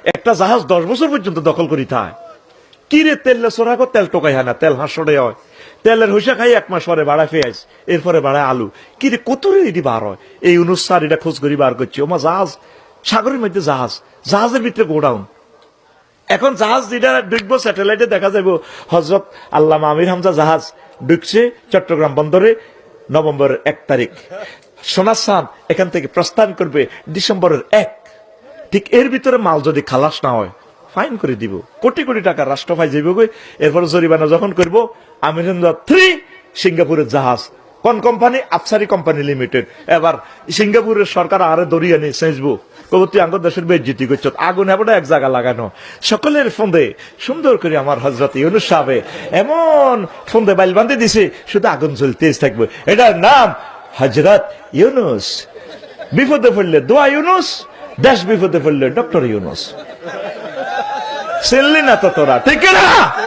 একটা জাহাজ 10 বছর পর্যন্ত দখল করি থায় কি রে তেল চোরা কর তেল টোকাই হয় না তেল হাঁসড়ে হয় তেলের হইসা খাই 1 মাস পরে বাড়ায় পেঁয়াজ এরপরে বাড়ায় আলু কি রে কত রে এটি বার হয় এই অনুসার এটা খোঁজ করি বার করছি ওমা জাহাজ সাগরের মধ্যে জাহাজের ভিতরে গোডাউন এখন জাহাজ যেটা ঢুকবো স্যাটেলাইটে দেখা যাবো হজরত আল্লামা আমির হামজা জাহাজ ঢুকছে চট্টগ্রাম বন্দরে নভেম্বরের 1 তারিখ সোনার চাঁদ এখান থেকে প্রস্থান করবে ডিসেম্বরের 1 ঠিক এর ভিতরে মাল যদি খালাস না হয় ফাইন করে দিব কোটি কোটি টাকা রাষ্ট্র ফাই যাইবে এরপরে জরিমানা যখন করবো আমির হামজা 3 সিঙ্গাপুরের জাহাজ কোন কোম্পানি আফসারি কোম্পানি লিমিটেড এবার সিঙ্গাপুরের সরকার আরে দরিয়া নিয়ে সেঁচবো কবতি আঙ্গ দেশের বেজ্জিতি করছ আগুন হবে এক জায়গা লাগানো সকলের ফন্দে সুন্দর করে আমার হজরত ইউনুস সাহেব এমন ফন্দে বাইল বান্ধে দিছে শুধু আগুন জ্বলতেই থাকবে এটার নাম হজরত ইউনুস বিপদে পড়লে দোয়া ইউনুস দেশ বিপদে পড়লে ডক্টর ইউনুস চিনলি না তো তোরা ঠিক না